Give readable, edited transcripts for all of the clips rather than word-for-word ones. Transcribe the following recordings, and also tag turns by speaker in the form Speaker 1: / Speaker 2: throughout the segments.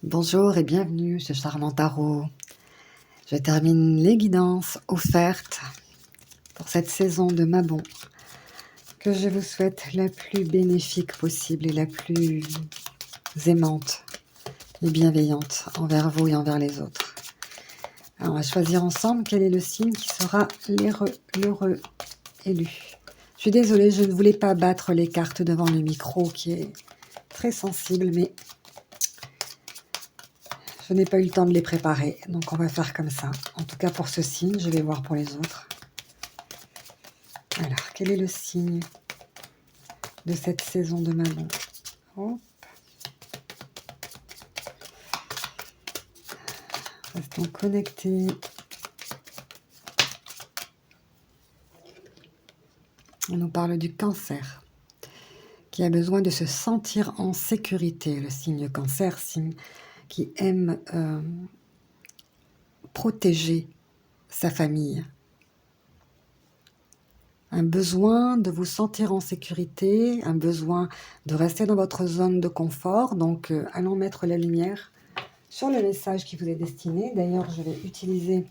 Speaker 1: Bonjour et bienvenue chez Charmant Tarot. Je termine les guidances offertes pour cette saison de Mabon, que je vous souhaite la plus bénéfique possible et la plus aimante et bienveillante envers vous et envers les autres. Alors, on va choisir ensemble quel est le signe qui sera l'heureux élu. Je suis désolée, je ne voulais pas battre les cartes devant le micro qui est très sensible, mais je n'ai pas eu le temps de les préparer, donc on va faire comme ça. En tout cas pour ce signe, je vais voir pour les autres. Alors, quel est le signe de cette saison de Manon? Hop. Restons connectés. On nous parle du Cancer, qui a besoin de se sentir en sécurité. Le signe Cancer, signe qui aime protéger sa famille. Un besoin de vous sentir en sécurité, un besoin de rester dans votre zone de confort. Donc, allons mettre la lumière sur le message qui vous est destiné. D'ailleurs, je vais utiliser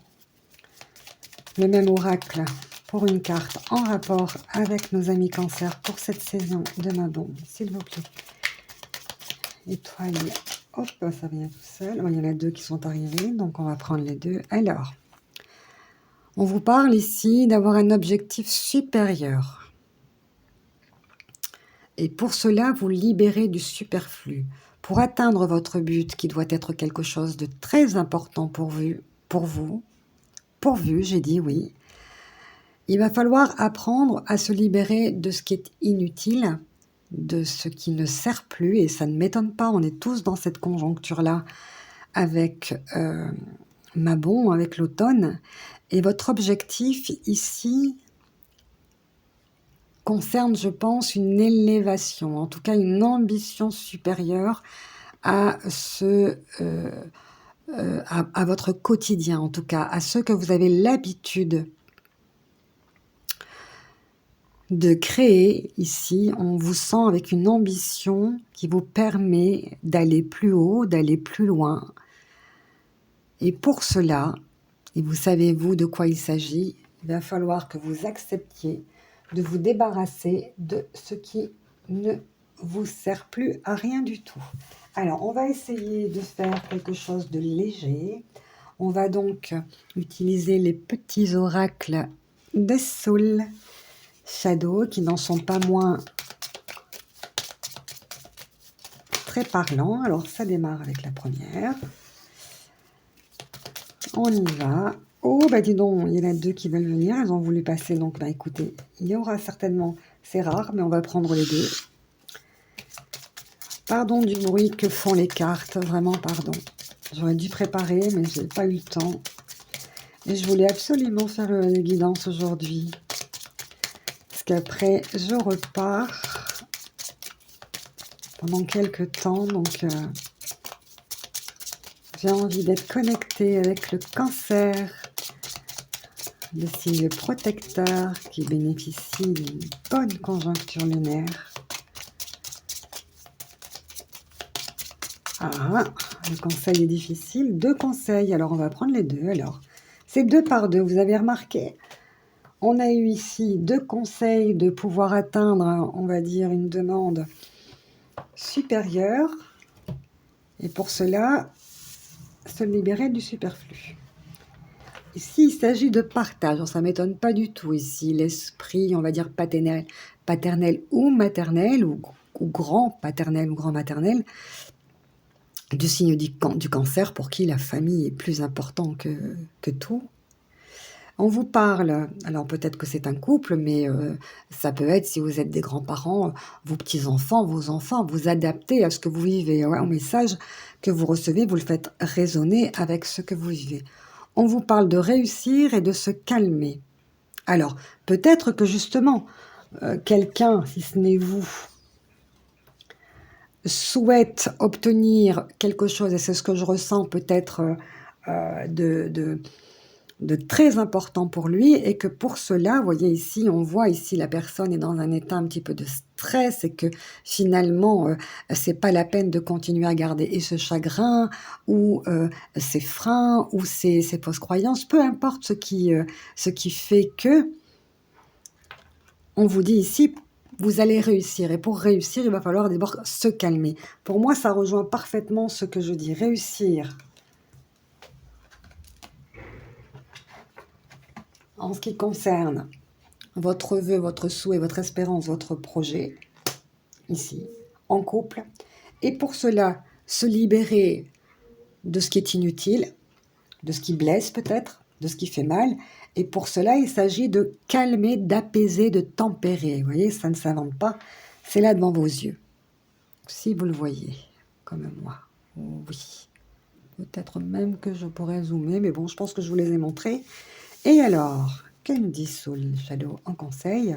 Speaker 1: le même oracle pour une carte en rapport avec nos amis Cancer pour cette saison de Mabon, s'il vous plaît. Étoile, hop, ça vient tout seul. Il y en a deux qui sont arrivés, donc on va prendre les deux. Alors, on vous parle ici d'avoir un objectif supérieur. Et pour cela, vous libérez du superflu. Pour atteindre votre but, qui doit être quelque chose de très important pourvu, j'ai dit oui, il va falloir apprendre à se libérer de ce qui est inutile, de ce qui ne sert plus, et ça ne m'étonne pas, on est tous dans cette conjoncture-là avec Mabon, avec l'automne, et votre objectif ici concerne, je pense, une élévation, en tout cas une ambition supérieure à à votre quotidien, en tout cas, à ce que vous avez l'habitude de créer ici. On vous sent avec une ambition qui vous permet d'aller plus haut, d'aller plus loin. Et pour cela, et vous savez vous de quoi il s'agit, il va falloir que vous acceptiez de vous débarrasser de ce qui ne vous sert plus à rien du tout. Alors, on va essayer de faire quelque chose de léger. On va donc utiliser les petits oracles de Soul Shadow qui n'en sont pas moins très parlants. Alors, ça démarre avec la première. On y va. Oh, bah dis donc, il y en a deux qui veulent venir. Elles ont voulu passer. Donc, bah écoutez, il y aura certainement, c'est rare, mais on va prendre les deux. Pardon du bruit que font les cartes. Vraiment, pardon. J'aurais dû préparer, mais je n'ai pas eu le temps. Et je voulais absolument faire les guidances aujourd'hui. Parce qu'après, je repars pendant quelques temps. Donc, j'ai envie d'être connectée avec le Cancer, le signe protecteur qui bénéficie d'une bonne conjoncture lunaire. Ah, le conseil est difficile. Deux conseils, alors on va prendre les deux. Alors, c'est 2 par 2, vous avez remarqué. On a eu ici 2 conseils de pouvoir atteindre, on va dire, une demande supérieure. Et pour cela, se libérer du superflu. Ici, il s'agit de partage. Ça ne m'étonne pas du tout ici. L'esprit, on va dire, paternel ou maternel, ou grand paternel ou grand maternel, du signe du Cancer, pour qui la famille est plus important que tout. On vous parle, alors peut-être que c'est un couple, mais ça peut être, si vous êtes des grands-parents, vos petits-enfants, vos enfants, vous adaptez à ce que vous vivez. Ouais, au message que vous recevez, vous le faites résonner avec ce que vous vivez. On vous parle de réussir et de se calmer. Alors, peut-être que justement, quelqu'un, si ce n'est vous, souhaite obtenir quelque chose, et c'est ce que je ressens peut-être de très important pour lui et que pour cela, vous voyez ici, on voit ici la personne est dans un état un petit peu de stress et que finalement, c'est pas la peine de continuer à garder et ce chagrin ou ses freins ou ses fausses croyances, peu importe ce qui fait que, on vous dit ici, vous allez réussir. Et pour réussir, il va falloir d'abord se calmer. Pour moi, ça rejoint parfaitement ce que je dis. Réussir en ce qui concerne votre vœu, votre souhait, votre espérance, votre projet, ici, en couple. Et pour cela, se libérer de ce qui est inutile, de ce qui blesse peut-être, de ce qui fait mal. Et pour cela, il s'agit de calmer, d'apaiser, de tempérer. Vous voyez, ça ne s'invente pas. C'est là devant vos yeux. Si vous le voyez, comme moi. Oh, oui. Peut-être même que je pourrais zoomer, mais bon, je pense que je vous les ai montrés. Et alors, que me dit Soul Shadow en conseil?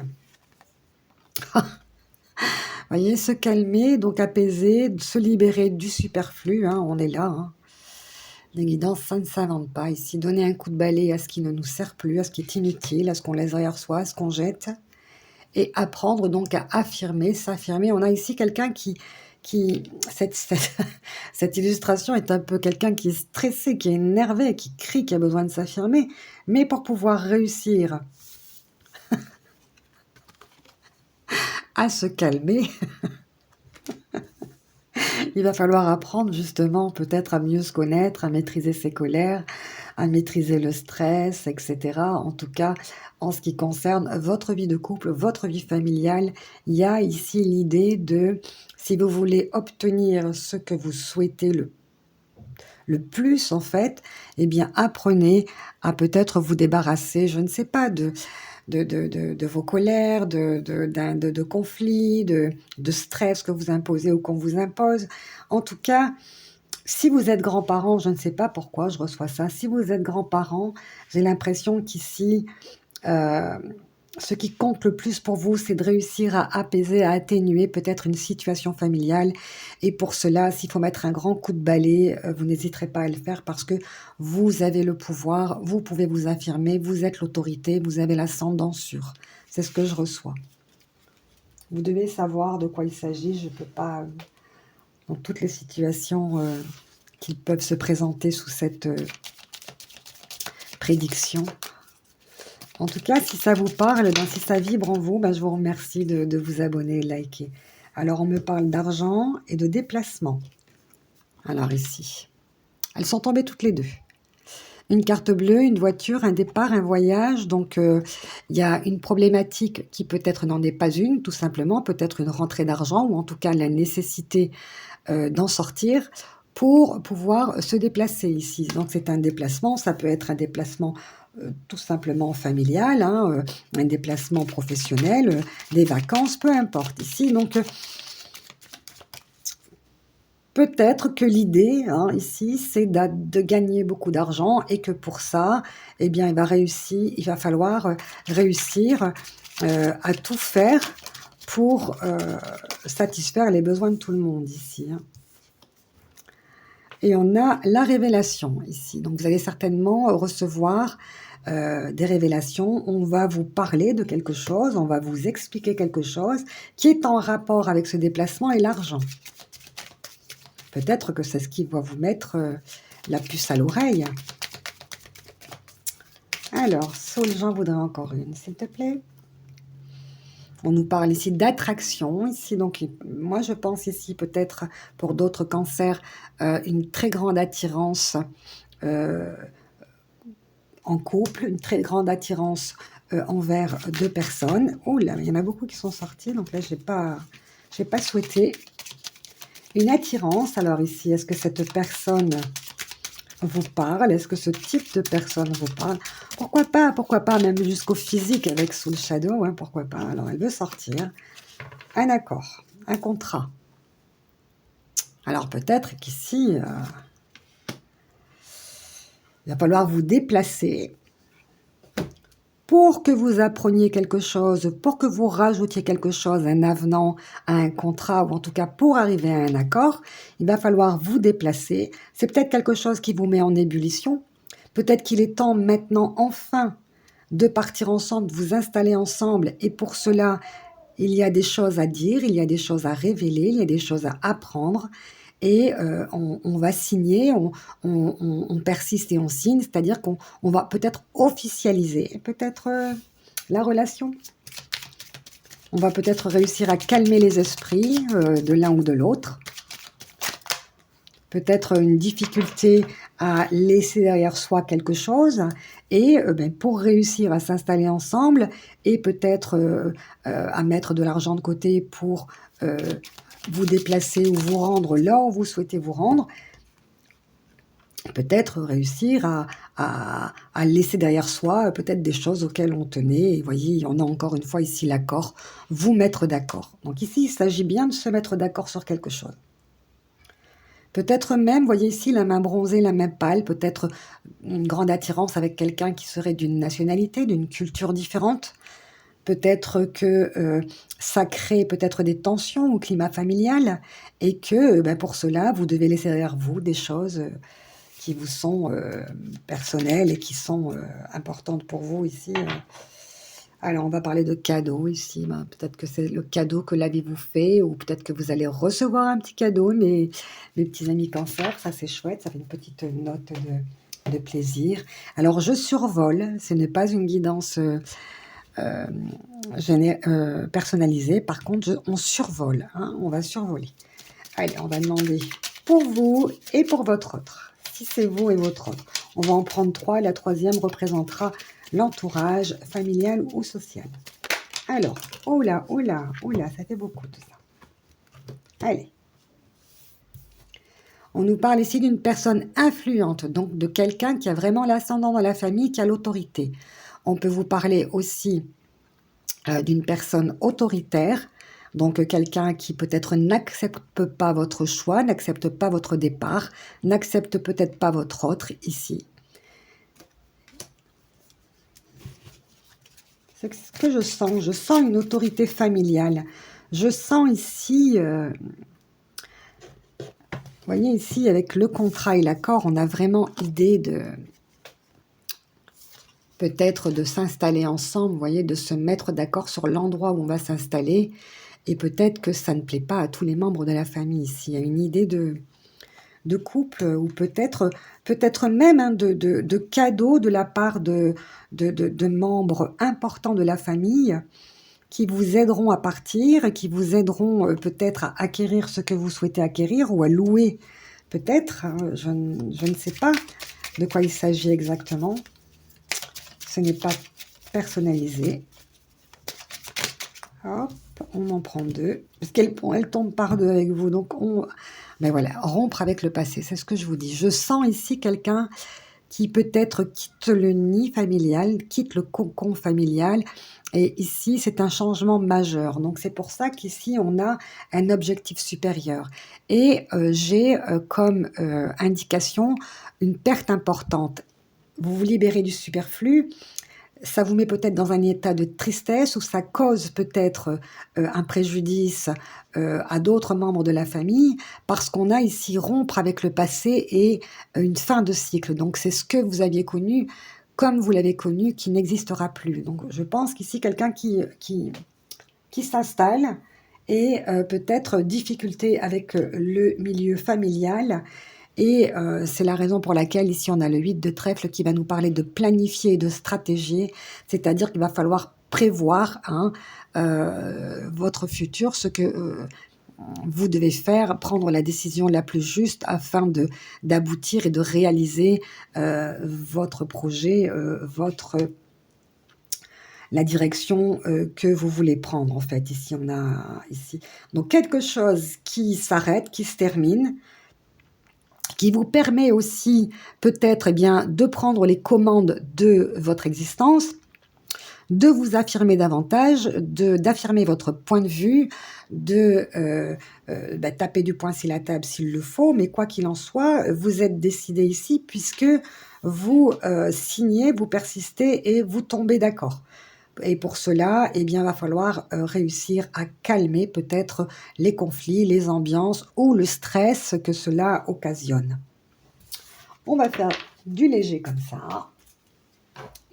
Speaker 1: Vous voyez, se calmer, donc apaiser, se libérer du superflu, hein, on est là. Hein. Les guidances, ça ne s'invente pas. Ici, donner un coup de balai à ce qui ne nous sert plus, à ce qui est inutile, à ce qu'on laisse derrière soi, à ce qu'on jette. Et apprendre donc à affirmer, s'affirmer. On a ici quelqu'un cette illustration est un peu quelqu'un qui est stressé, qui est énervé, qui crie, qui a besoin de s'affirmer. Mais pour pouvoir réussir à se calmer, il va falloir apprendre justement peut-être à mieux se connaître, à maîtriser ses colères, à maîtriser le stress, etc. En tout cas, en ce qui concerne votre vie de couple, votre vie familiale, il y a ici l'idée de, si vous voulez obtenir ce que vous souhaitez le plus en fait, eh bien apprenez à peut-être vous débarrasser, je ne sais pas, de vos colères, de conflits, de stress que vous imposez ou qu'on vous impose. En tout cas, si vous êtes grands-parents, je ne sais pas pourquoi je reçois ça, si vous êtes grands-parents, j'ai l'impression qu'ici, ce qui compte le plus pour vous, c'est de réussir à apaiser, à atténuer peut-être une situation familiale. Et pour cela, s'il faut mettre un grand coup de balai, vous n'hésiterez pas à le faire parce que vous avez le pouvoir, vous pouvez vous affirmer, vous êtes l'autorité, vous avez l'ascendant sur. C'est ce que je reçois. Vous devez savoir de quoi il s'agit. Je ne peux pas, dans toutes les situations qui peuvent se présenter sous cette prédiction. En tout cas, si ça vous parle, si ça vibre en vous, je vous remercie de vous abonner et liker. Alors, on me parle d'argent et de déplacement. Alors ici, elles sont tombées toutes les deux. Une carte bleue, une voiture, un départ, un voyage. Donc, il y a une problématique qui peut-être n'en est pas une, tout simplement. Peut-être une rentrée d'argent ou en tout cas la nécessité d'en sortir pour pouvoir se déplacer ici. Donc, c'est un déplacement. Ça peut être un déplacement tout simplement familial, hein, un déplacement professionnel, des vacances, peu importe ici. Donc, peut-être que l'idée, hein, ici, c'est de gagner beaucoup d'argent et que pour ça, eh bien, il va falloir réussir à tout faire pour satisfaire les besoins de tout le monde ici. Hein. Et on a la révélation ici. Donc, vous allez certainement recevoir des révélations. On va vous parler de quelque chose, on va vous expliquer quelque chose qui est en rapport avec ce déplacement et l'argent. Peut-être que c'est ce qui va vous mettre la puce à l'oreille. Alors, Soul, j'en voudrais encore une, s'il te plaît. On nous parle ici d'attraction. Ici, donc, moi, je pense ici peut-être pour d'autres cancers, une très grande attirance en couple, une très grande attirance envers deux personnes. Oh là, il y en a beaucoup qui sont sortis, donc là, je n'ai pas souhaité. Une attirance, alors ici, est-ce que cette personne vous parle? Est-ce que ce type de personne vous parle? Pourquoi pas, même jusqu'au physique avec Soul Shadow, hein, pourquoi pas? Alors, elle veut sortir. Un accord, un contrat. Alors, peut-être qu'ici, il va falloir vous déplacer pour que vous appreniez quelque chose, pour que vous rajoutiez quelque chose, un avenant à un contrat, ou en tout cas pour arriver à un accord, il va falloir vous déplacer. C'est peut-être quelque chose qui vous met en ébullition, Peut-être qu'il est temps maintenant, enfin, de partir ensemble, de vous installer ensemble. Et pour cela, il y a des choses à dire, il y a des choses à révéler, il y a des choses à apprendre. Et on va signer, on persiste et on signe, c'est-à-dire qu'on va peut-être officialiser, peut-être la relation. On va peut-être réussir à calmer les esprits de l'un ou de l'autre. Peut-être une difficulté à laisser derrière soi quelque chose. Et pour réussir à s'installer ensemble et peut-être à mettre de l'argent de côté pour vous déplacer ou vous rendre là où vous souhaitez vous rendre, peut-être réussir à laisser derrière soi peut-être des choses auxquelles on tenait. Et vous voyez, on a encore une fois ici l'accord, vous mettre d'accord. Donc ici, il s'agit bien de se mettre d'accord sur quelque chose. Peut-être même, vous voyez ici, la main bronzée, la main pâle, peut-être une grande attirance avec quelqu'un qui serait d'une nationalité, d'une culture différente. Peut-être que ça crée peut-être des tensions au climat familial et que pour cela, vous devez laisser derrière vous des choses qui vous sont personnelles et qui sont importantes pour vous ici. Alors, on va parler de cadeaux ici. Peut-être que c'est le cadeau que la vie vous fait ou peut-être que vous allez recevoir un petit cadeau. Mes petits amis cancer, ça c'est chouette. Ça fait une petite note de plaisir. Alors, je survole. Ce n'est pas une guidance personnalisée. Par contre, on survole. Hein, on va survoler. Allez, on va demander pour vous et pour votre autre. Si c'est vous et votre autre. On va en prendre 3. La troisième représentera l'entourage familial ou social. Alors, oh là, ça fait beaucoup tout ça. Allez. On nous parle ici d'une personne influente, donc de quelqu'un qui a vraiment l'ascendant dans la famille, qui a l'autorité. On peut vous parler aussi d'une personne autoritaire, donc quelqu'un qui peut-être n'accepte pas votre choix, n'accepte pas votre départ, n'accepte peut-être pas votre autre ici. C'est ce que je sens une autorité familiale. Je sens ici, vous voyez ici avec le contrat et l'accord, on a vraiment idée de peut-être de s'installer ensemble, vous voyez, de se mettre d'accord sur l'endroit où on va s'installer. Et peut-être que ça ne plaît pas à tous les membres de la famille ici. Il y a une idée de couple ou peut-être même hein, de cadeaux de la part de membres importants de la famille qui vous aideront à partir, qui vous aideront peut-être à acquérir ce que vous souhaitez acquérir ou à louer peut-être. Hein, je ne sais pas de quoi il s'agit exactement. Ce n'est pas personnalisé. Hop, on en prend 2. Parce qu'elle tombe par 2 avec vous. Donc, mais voilà, rompre avec le passé, c'est ce que je vous dis. Je sens ici quelqu'un qui peut-être quitte le nid familial, quitte le cocon familial. Et ici, c'est un changement majeur. Donc, c'est pour ça qu'ici, on a un objectif supérieur. Et j'ai comme indication une perte importante. Vous vous libérez du superflu. Ça vous met peut-être dans un état de tristesse ou ça cause peut-être un préjudice à d'autres membres de la famille parce qu'on a ici rompre avec le passé et une fin de cycle. Donc, c'est ce que vous aviez connu comme vous l'avez connu qui n'existera plus. Donc, je pense qu'ici, quelqu'un qui s'installe et peut-être difficulté avec le milieu familial. Et c'est la raison pour laquelle ici on a le 8 de trèfle qui va nous parler de planifier et de stratégie, c'est-à-dire qu'il va falloir prévoir hein, votre futur, ce que vous devez faire, prendre la décision la plus juste afin d'aboutir et de réaliser votre projet, la direction que vous voulez prendre en fait. Ici on a ici donc quelque chose qui s'arrête, qui se termine, qui vous permet aussi peut-être de prendre les commandes de votre existence, de vous affirmer davantage, d'affirmer votre point de vue, de taper du poing sur la table s'il le faut, mais quoi qu'il en soit, vous êtes décidé ici puisque vous signez, vous persistez et vous tombez d'accord. Et pour cela, eh bien, il va falloir réussir à calmer peut-être les conflits, les ambiances ou le stress que cela occasionne. On va faire du léger comme ça.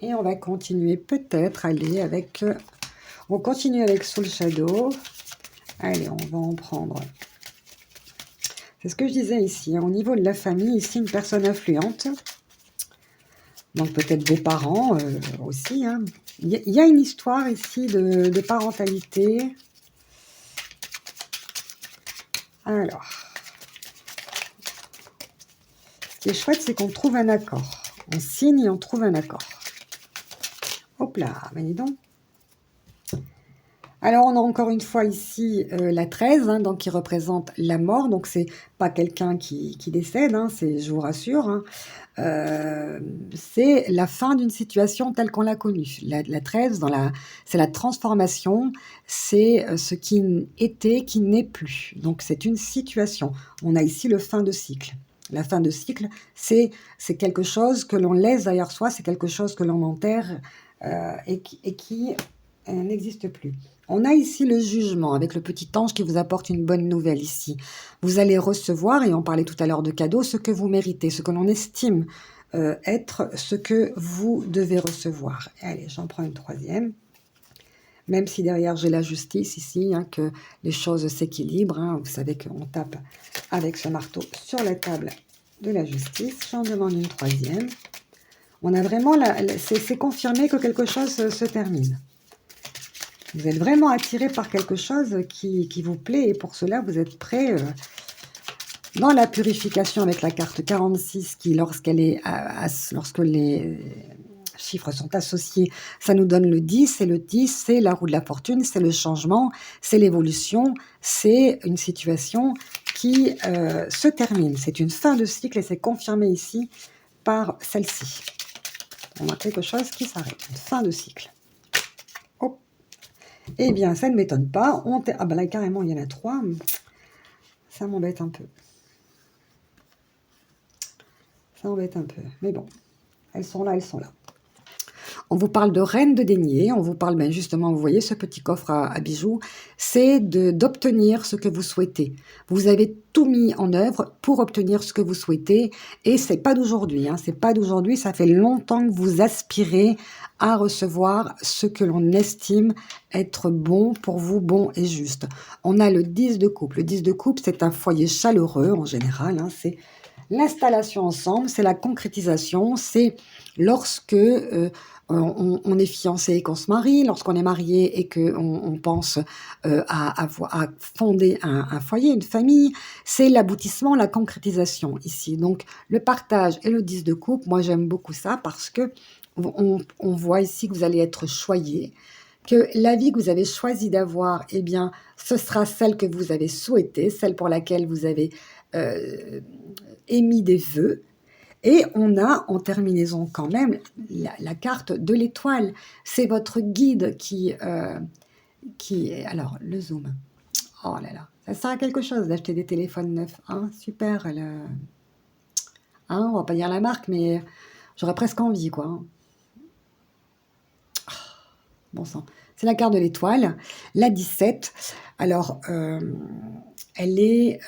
Speaker 1: Et on va continuer peut-être, aller avec... on continue avec Soul Shadow. Allez, on va en prendre. C'est ce que je disais ici. Au niveau de la famille, ici, une personne influente. Donc peut-être des parents aussi. Hein. Il y a une histoire ici de parentalité. Alors, ce qui est chouette, c'est qu'on trouve un accord. On signe et on trouve un accord. Hop là, ben dis donc. Alors, on a encore une fois ici la 13, hein, donc qui représente la mort. Donc, c'est pas quelqu'un qui décède, hein, je vous rassure. Hein. C'est la fin d'une situation telle qu'on l'a connue. La 13, c'est la transformation, c'est ce qui était, qui n'est plus. Donc, c'est une situation. On a ici le fin de cycle. La fin de cycle, c'est quelque chose que l'on laisse derrière soi, c'est quelque chose que l'on enterre et qui n'existe plus. On a ici le jugement avec le petit ange qui vous apporte une bonne nouvelle ici. Vous allez recevoir, et on parlait tout à l'heure de cadeaux, ce que vous méritez, ce que l'on estime être ce que vous devez recevoir. Allez, j'en prends une troisième. Même si derrière j'ai la justice ici, hein, que les choses s'équilibrent. Hein, vous savez qu'on tape avec ce marteau sur la table de la justice. J'en demande une troisième. On a vraiment, c'est confirmé que quelque chose se termine. Vous êtes vraiment attiré par quelque chose qui vous plaît et pour cela, vous êtes prêt dans la purification avec la carte 46 qui, lorsque les chiffres sont associés, ça nous donne le 10 et le 10, c'est la roue de la fortune, c'est le changement, c'est l'évolution, c'est une situation qui se termine. C'est une fin de cycle et c'est confirmé ici par celle-ci. On a quelque chose qui s'arrête, une fin de cycle. Eh bien, ça ne m'étonne pas. Ah ben là, carrément, il y en a 3. Ça m'embête un peu. Ça m'embête un peu. Mais bon, elles sont là, elles sont là. On vous parle de reine de denier. On vous parle, ben justement, vous voyez ce petit coffre à bijoux. C'est d'obtenir ce que vous souhaitez. Vous avez tout mis en œuvre pour obtenir ce que vous souhaitez. Et c'est pas d'aujourd'hui. Hein, c'est pas d'aujourd'hui. Ça fait longtemps que vous aspirez à recevoir ce que l'on estime être bon pour vous, bon et juste. On a le 10 de coupe. Le 10 de coupe, c'est un foyer chaleureux en général. Hein, c'est l'installation ensemble, c'est la concrétisation, c'est lorsque on est fiancé et qu'on se marie, lorsqu'on est marié et qu'on pense à fonder un foyer, une famille, c'est l'aboutissement, la concrétisation ici. Donc le partage et le 10 de coupe, moi j'aime beaucoup ça parce que on voit ici que vous allez être choyé, que la vie que vous avez choisi d'avoir, eh bien, ce sera celle que vous avez souhaitée, celle pour laquelle vous avez émis des vœux. Et on a en terminaison quand même la carte de l'étoile. C'est votre guide qui alors, le zoom. Oh là là, ça sert à quelque chose d'acheter des téléphones neufs. Hein, super. Hein, on va pas dire la marque, mais j'aurais presque envie, quoi. Hein. Bon sang. C'est la carte de l'étoile, la 17. Alors, elle est...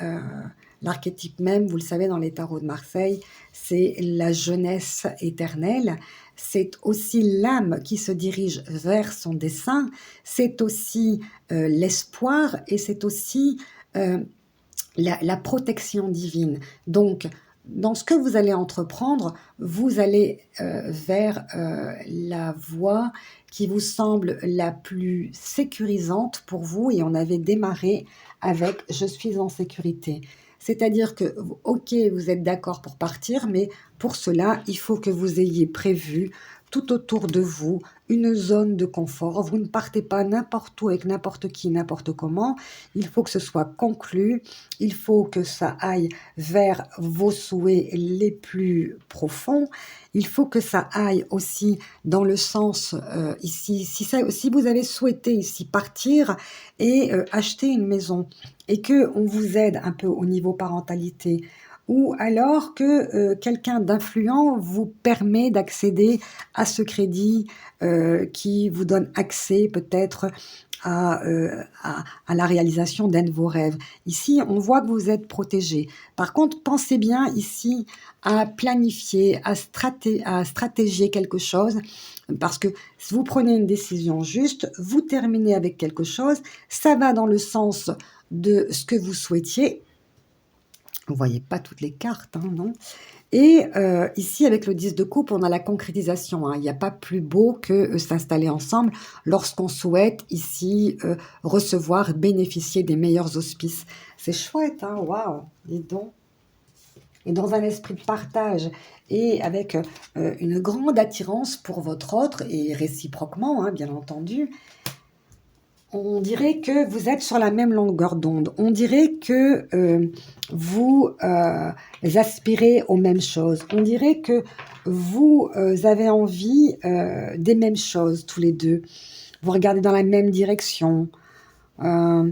Speaker 1: l'archétype même, vous le savez, dans les tarots de Marseille, c'est la jeunesse éternelle. C'est aussi l'âme qui se dirige vers son dessein. C'est aussi l'espoir et c'est aussi la protection divine. Donc, dans ce que vous allez entreprendre, vous allez vers la voie qui vous semble la plus sécurisante pour vous. Et on avait démarré avec « Je suis en sécurité ». C'est-à-dire que, ok, vous êtes d'accord pour partir, mais pour cela, il faut que vous ayez prévu tout autour de vous une zone de confort. Vous ne partez pas n'importe où avec n'importe qui, n'importe comment. Il faut que ce soit conclu. Il faut que ça aille vers vos souhaits les plus profonds. Il faut que ça aille aussi dans le sens ici. Si vous avez souhaité ici partir et acheter une maison et que on vous aide un peu au niveau parentalité, ou alors que quelqu'un d'influent vous permet d'accéder à ce crédit qui vous donne accès peut-être à la réalisation d'un de vos rêves. Ici, on voit que vous êtes protégé. Par contre, pensez bien ici à planifier, à stratégier quelque chose, parce que si vous prenez une décision juste, vous terminez avec quelque chose, ça va dans le sens de ce que vous souhaitiez. Vous voyez pas toutes les cartes, hein, non? Et ici, avec le 10 de coupe, on a la concrétisation, hein. Il n'y a pas plus beau que s'installer ensemble lorsqu'on souhaite ici recevoir, bénéficier des meilleurs auspices. C'est chouette, hein, waouh, dis donc. Et dans un esprit de partage et avec une grande attirance pour votre autre et réciproquement, hein, bien entendu, on dirait que vous êtes sur la même longueur d'onde. On dirait que vous aspirez aux mêmes choses. On dirait que vous avez envie des mêmes choses tous les deux. Vous regardez dans la même direction. Euh,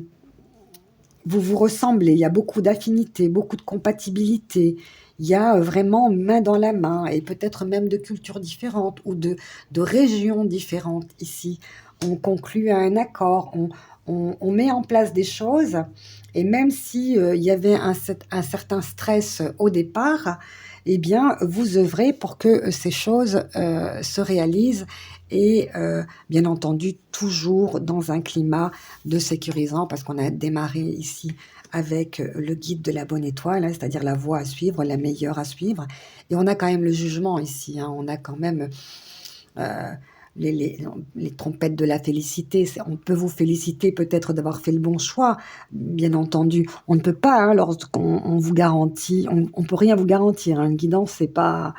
Speaker 1: vous vous ressemblez. Il y a beaucoup d'affinités, beaucoup de compatibilité. Il y a vraiment main dans la main et peut-être même de cultures différentes ou de régions différentes ici. On conclut à un accord, on met en place des choses et même si il y avait un certain stress au départ, eh bien, vous œuvrez pour que ces choses se réalisent et bien entendu toujours dans un climat de sécurisant parce qu'on a démarré ici avec le guide de la bonne étoile, hein, c'est-à-dire la voie à suivre, la meilleure à suivre. Et on a quand même le jugement ici, hein, on a quand même euh, les trompettes de la félicité. On peut vous féliciter peut-être d'avoir fait le bon choix, bien entendu. On ne peut pas, hein, lorsqu'on vous garantit, on peut rien vous garantir. Hein, une guidance, c'est pas...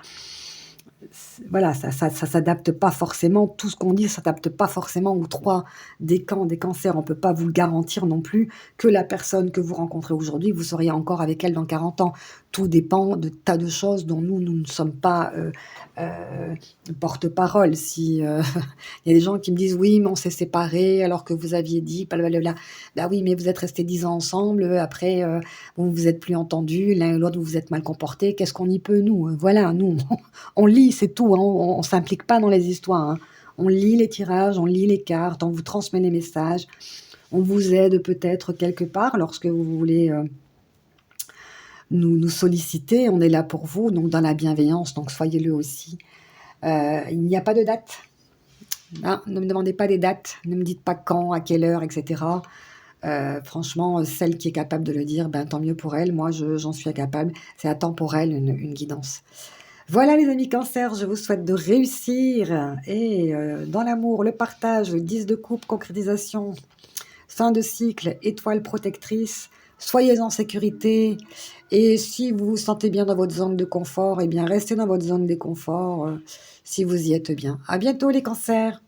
Speaker 1: Voilà, ça s'adapte pas forcément, tout ce qu'on dit s'adapte pas forcément aux trois décans des cancers. On peut pas vous le garantir non plus que la personne que vous rencontrez aujourd'hui, vous seriez encore avec elle dans 40 ans. Tout dépend de tas de choses dont nous ne sommes pas porte-parole. Si il y a des gens qui me disent oui, mais on s'est séparés alors que vous aviez dit blablabla. Bah oui, mais vous êtes restés 10 ans ensemble. Après, vous vous êtes plus entendus, l'un et l'autre vous vous êtes mal comportés. Qu'est-ce qu'on y peut nous? Voilà, nous on lit, c'est tout, hein, on ne s'implique pas dans les histoires. Hein. On lit les tirages, on lit les cartes, on vous transmet les messages, on vous aide peut-être quelque part lorsque vous voulez nous solliciter. On est là pour vous, donc dans la bienveillance, donc soyez-le aussi. Il n'y a pas de date. Hein, ne me demandez pas des dates, ne me dites pas quand, à quelle heure, etc. Franchement, celle qui est capable de le dire, ben, tant mieux pour elle. Moi, j'en suis incapable. C'est atemporel, une guidance. Voilà les amis Cancer, je vous souhaite de réussir et dans l'amour, le partage, le 10 de coupe, concrétisation, fin de cycle, étoile protectrice, soyez en sécurité et si vous vous sentez bien dans votre zone de confort, eh bien restez dans votre zone de confort si vous y êtes bien. À bientôt les cancers.